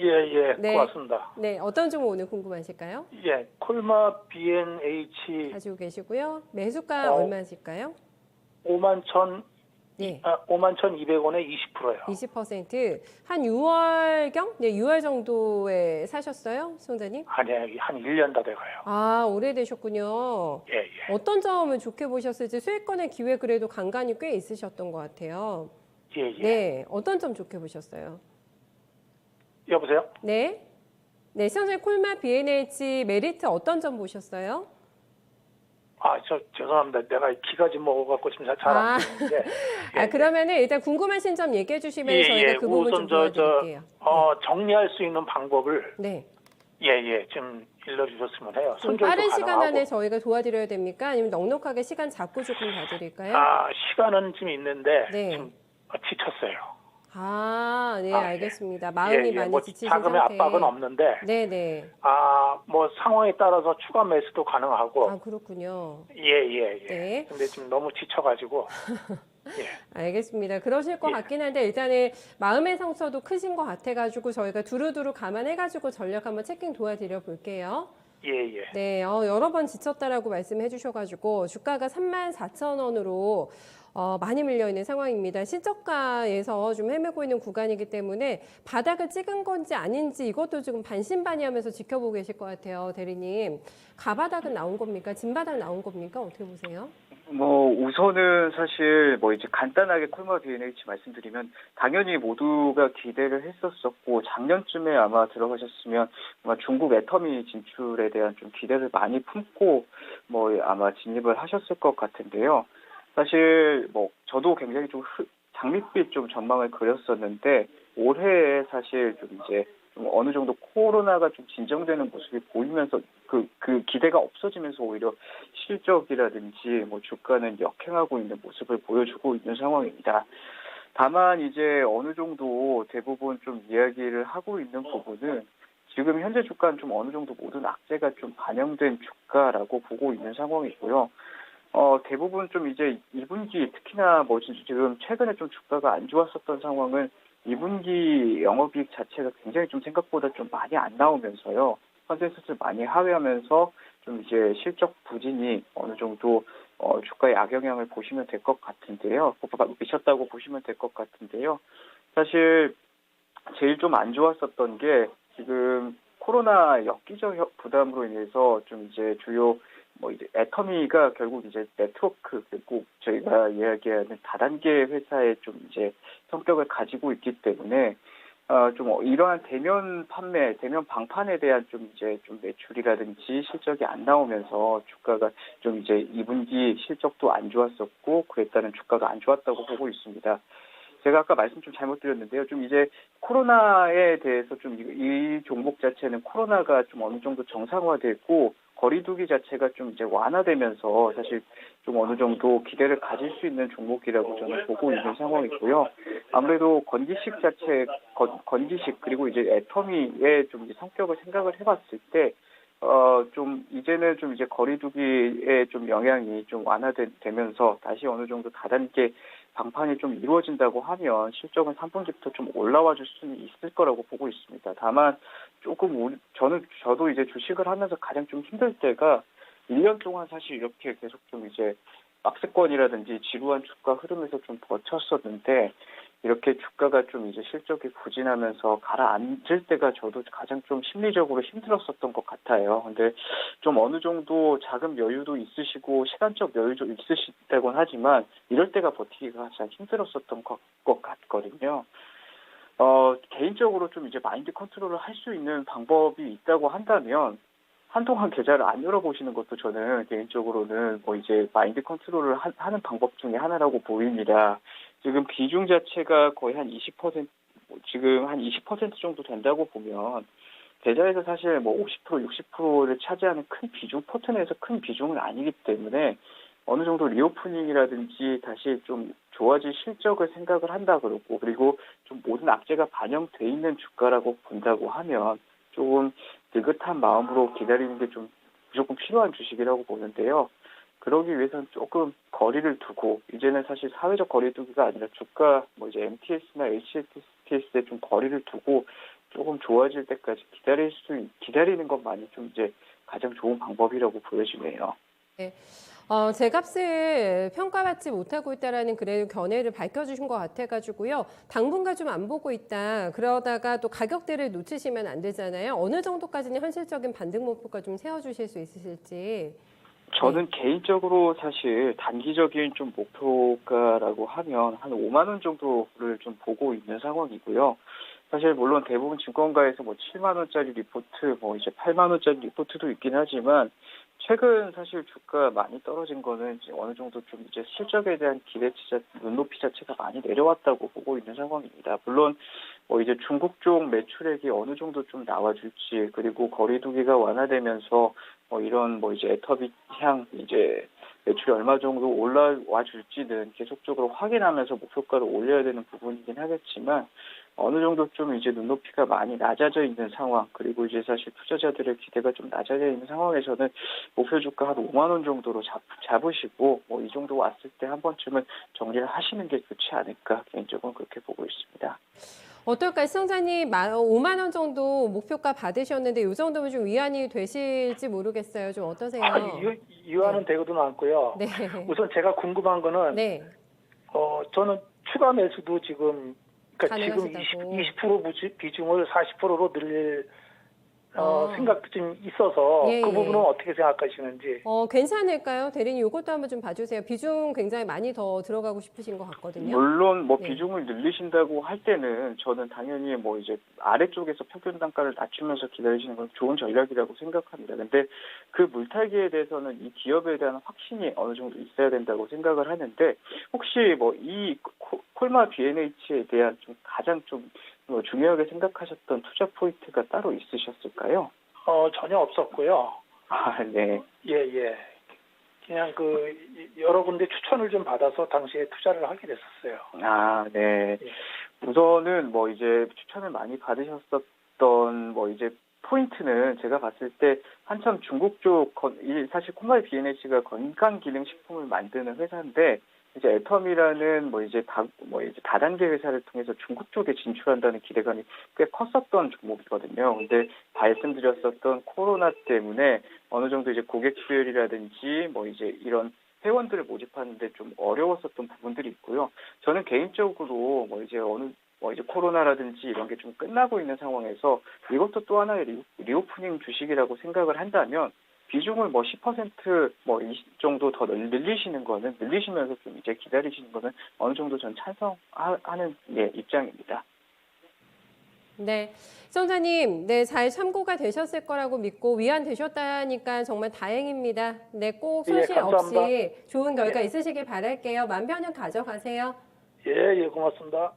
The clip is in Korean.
예, 네. 고맙습니다. 네, 어떤 종목 오늘 궁금하실까요? 예, 콜마 B&H 가지고 계시고요. 매수가 어, 얼마실까요? 5만 네, 5만 1,200원에 20%예요. 20%한 6월경? 네, 6월 정도에 사셨어요, 손자님? 아니야, 한 1년 다 돼가요. 아, 오래되셨군요. 예, 예. 어떤 점을 좋게 보셨을지 수익권의 기회 그래도 간간이 꽤 있으셨던 것 같아요. 예, 예. 네, 어떤 점 좋게 보셨어요? 여보세요? 네, 네, 현재 콜마 B&H 메리트 어떤 점 보셨어요? 죄송합니다. 내가 기가 좀 먹어갖고 지금 잘 안 아, 들리는데. 예, 예. 그러면은 일단 궁금하신 점 얘기해 예, 주시면 저희가 예. 그 부분 좀 우선 도와드릴게요. 네, 정리할 수 있는 방법을 네. 예, 예. 좀 일러주셨으면 해요. 좀 손절도 빠른 시간 안에 가능하고. 저희가 도와드려야 됩니까? 아니면 넉넉하게 시간 잡고 조금 봐드릴까요? 시간은 좀 있는데 네. 좀 지쳤어요. 아, 네, 예. 알겠습니다. 예, 마음이 예. 많이 뭐 지치신 자금의 압박은 상태. 없는데 네, 네. 뭐 상황에 따라서 추가 매수도 가능하고. 아, 그렇군요. 예, 예, 예. 네, 근데 지금 너무 지쳐가지고. 예, 알겠습니다. 그러실 것 예, 같긴 한데 일단은 마음의 상처도 크신 것 같아가지고 저희가 두루두루 감안해가지고 전략 한번 체킹 도와드려 볼게요. 예, 예. 네, 여러 번 지쳤다라고 말씀해 주셔가지고 주가가 34,000원으로 많이 밀려 있는 상황입니다. 실저가에서 좀 헤매고 있는 구간이기 때문에 바닥을 찍은 건지 아닌지 이것도 지금 반신반의하면서 지켜보고 계실 것 같아요, 대리님. 가바닥은 나온 겁니까? 진바닥 나온 겁니까? 어떻게 보세요? 우선은 사실 이제 간단하게 콜마 B&H 말씀드리면 당연히 모두가 기대를 했었었고 작년쯤에 아마 들어가셨으면 아마 중국 애터미 진출에 대한 좀 기대를 많이 품고 아마 진입을 하셨을 것 같은데요. 사실 저도 굉장히 좀 장밋빛 좀 전망을 그렸었는데 올해에 사실 좀 이제 좀 어느 정도 코로나가 좀 진정되는 모습이 보이면서 그 기대가 없어지면서 오히려 실적이라든지 주가는 역행하고 있는 모습을 보여주고 있는 상황입니다. 다만 이제 어느 정도 대부분 좀 이야기를 하고 있는 부분은 지금 현재 주가는 좀 어느 정도 모든 악재가 좀 반영된 주가라고 보고 있는 상황이고요. 대부분 좀 이제 2분기 특히나 지금 최근에 좀 주가가 안 좋았었던 상황은 2분기 영업이익 자체가 굉장히 좀 생각보다 좀 많이 안 나오면서요. 컨센서스를 많이 하회하면서 좀 이제 실적 부진이 어느 정도 주가에 악영향을 보시면 될 것 같은데요. 미쳤다고 보시면 될 것 같은데요. 사실 제일 좀 안 좋았었던 게 지금 코로나 역기적 부담으로 인해서 좀 이제 주요 이제 애터미가 결국 이제 네트워크 그리고 저희가 이야기하는 다단계 회사의 좀 이제 성격을 가지고 있기 때문에 좀 이러한 대면 판매, 대면 방판에 대한 좀 이제 좀 매출이라든지 실적이 안 나오면서 주가가 좀 이제 2분기 실적도 안 좋았었고 그랬다는 주가가 안 좋았다고 보고 있습니다. 제가 아까 말씀 좀 잘못 드렸는데요. 좀 이제 코로나에 대해서 좀 이 종목 자체는 코로나가 좀 어느 정도 정상화되고 거리두기 자체가 좀 이제 완화되면서 사실 좀 어느 정도 기대를 가질 수 있는 종목이라고 저는 보고 있는 상황이고요. 아무래도 건기식 그리고 이제 애터미의 좀 이제 성격을 생각을 해봤을 때 좀 이제는 좀 이제 거리두기의 좀 영향이 좀 완화되면서 다시 어느 정도 다단계 방판이 좀 이루어진다고 하면 실적은 3분기부터 좀 올라와 줄 수는 있을 거라고 보고 있습니다. 다만 조금 저도 이제 주식을 하면서 가장 좀 힘들 때가 1년 동안 사실 이렇게 계속 좀 이제 박스권이라든지 지루한 주가 흐름에서 좀 버텼었는데 이렇게 주가가 좀 이제 실적이 부진하면서 가라앉을 때가 저도 가장 좀 심리적으로 힘들었었던 것 같아요. 근데 좀 어느 정도 자금 여유도 있으시고 시간적 여유도 있으시다곤 하지만 이럴 때가 버티기가 가장 힘들었었던 것 같거든요. 개인적으로 좀 이제 마인드 컨트롤을 할 수 있는 방법이 있다고 한다면 한동안 계좌를 안 열어보시는 것도 저는 개인적으로는 이제 마인드 컨트롤을 하는 방법 중에 하나라고 보입니다. 지금 비중 자체가 거의 한 20%, 지금 한 20% 정도 된다고 보면 계좌에서 사실 50%, 60%를 차지하는 큰 비중, 포트내에서 큰 비중은 아니기 때문에 어느 정도 리오프닝이라든지 다시 좀 좋아질 실적을 생각을 한다 그리고 좀 모든 악재가 반영돼 있는 주가라고 본다고 하면 조금 느긋한 마음으로 기다리는 게 좀 무조건 필요한 주식이라고 보는데요. 그러기 위해서는 조금 거리를 두고 이제는 사실 사회적 거리두기가 아니라 주가 이제 MTS나 HTS에 좀 거리를 두고 조금 좋아질 때까지 기다리는 것만이 좀 이제 가장 좋은 방법이라고 보여지네요. 네. 제 값을 평가받지 못하고 있다라는 그래도 견해를 밝혀주신 것 같아가지고요. 당분간 좀 안 보고 있다. 그러다가 또 가격대를 놓치시면 안 되잖아요. 어느 정도까지는 현실적인 반등 목표가 좀 세워주실 수 있으실지. 저는 개인적으로 사실 단기적인 좀 목표가라고 하면 한 5만 원 정도를 좀 보고 있는 상황이고요. 사실 물론 대부분 증권가에서 뭐 7만 원짜리 리포트, 뭐 이제 8만 원짜리 리포트도 있긴 하지만 최근 사실 주가 많이 떨어진 거는 이제 어느 정도 좀 이제 실적에 대한 눈높이 자체가 많이 내려왔다고 보고 있는 상황입니다. 물론 뭐 이제 중국 쪽 매출액이 어느 정도 좀 나와줄지, 그리고 거리두기가 완화되면서 뭐 이런 뭐 이제 애터비 향 이제 매출이 얼마 정도 올라와 줄지는 계속적으로 확인하면서 목표가를 올려야 되는 부분이긴 하겠지만, 어느 정도 좀 이제 눈높이가 많이 낮아져 있는 상황, 그리고 이제 사실 투자자들의 기대가 좀 낮아져 있는 상황에서는 목표 주가 한 5만 원 정도로 잡으시고, 뭐 이 정도 왔을 때 한 번쯤은 정리를 하시는 게 좋지 않을까, 개인적으로 그렇게 보고 있습니다. 어떨까요? 시청자님 5만 원 정도 목표가 받으셨는데 이 정도면 좀 위안이 되실지 모르겠어요. 좀 어떠세요? 유한은 되고도 않고요. 네. 우선 제가 궁금한 거는 네. 저는 추가 매수도 지금 그러니까 지금 가능하시다고. 20% 비중을 40%로 늘릴 아. 생각도 좀 있어서 예, 그 예. 부분은 어떻게 생각하시는지. 괜찮을까요? 대리님 이것도 한번 좀 봐주세요. 비중 굉장히 많이 더 들어가고 싶으신 것 같거든요. 물론 뭐 네. 비중을 늘리신다고 할 때는 저는 당연히 뭐 이제 아래쪽에서 평균 단가를 낮추면서 기다리시는 건 좋은 전략이라고 생각합니다. 근데 그 물타기에 대해서는 이 기업에 대한 확신이 어느 정도 있어야 된다고 생각을 하는데, 혹시 뭐 이 콜마 B&H에 대한 좀 가장 좀 뭐 중요하게 생각하셨던 투자 포인트가 따로 있으셨을까요? 전혀 없었고요. 아, 네. 예. 그냥 여러 군데 추천을 좀 받아서 당시에 투자를 하게 됐었어요. 아, 네. 예. 우선은 뭐 이제 추천을 많이 받으셨었던 뭐 이제 포인트는 제가 봤을 때 한참 중국 쪽 사실 콜마비 B&H가 건강기능식품을 만드는 회사인데, 이제 애텀이라는 뭐 이제 다단계 회사를 통해서 중국 쪽에 진출한다는 기대감이 꽤 컸었던 종목이거든요. 근데 말씀드렸었던 코로나 때문에 어느 정도 이제 고객 수율이라든지 뭐 이제 이런 회원들을 모집하는데 좀 어려웠었던 부분들이 있고요. 저는 개인적으로 뭐 이제 코로나라든지 이런 게 좀 끝나고 있는 상황에서 이것도 또 하나의 리오프닝 주식이라고 생각을 한다면, 비중을 뭐 10% 20 정도 더 늘리시면서 좀 이제 기다리시는 거는 어느 정도 전 찬성하는 입장입니다. 네. 시청자님, 네, 잘 참고가 되셨을 거라고 믿고 위안 되셨다니까 정말 다행입니다. 네, 꼭 예, 손실 감사합니다. 없이 좋은 결과 예. 있으시길 바랄게요. 마음 편히 가져가세요. 예, 고맙습니다.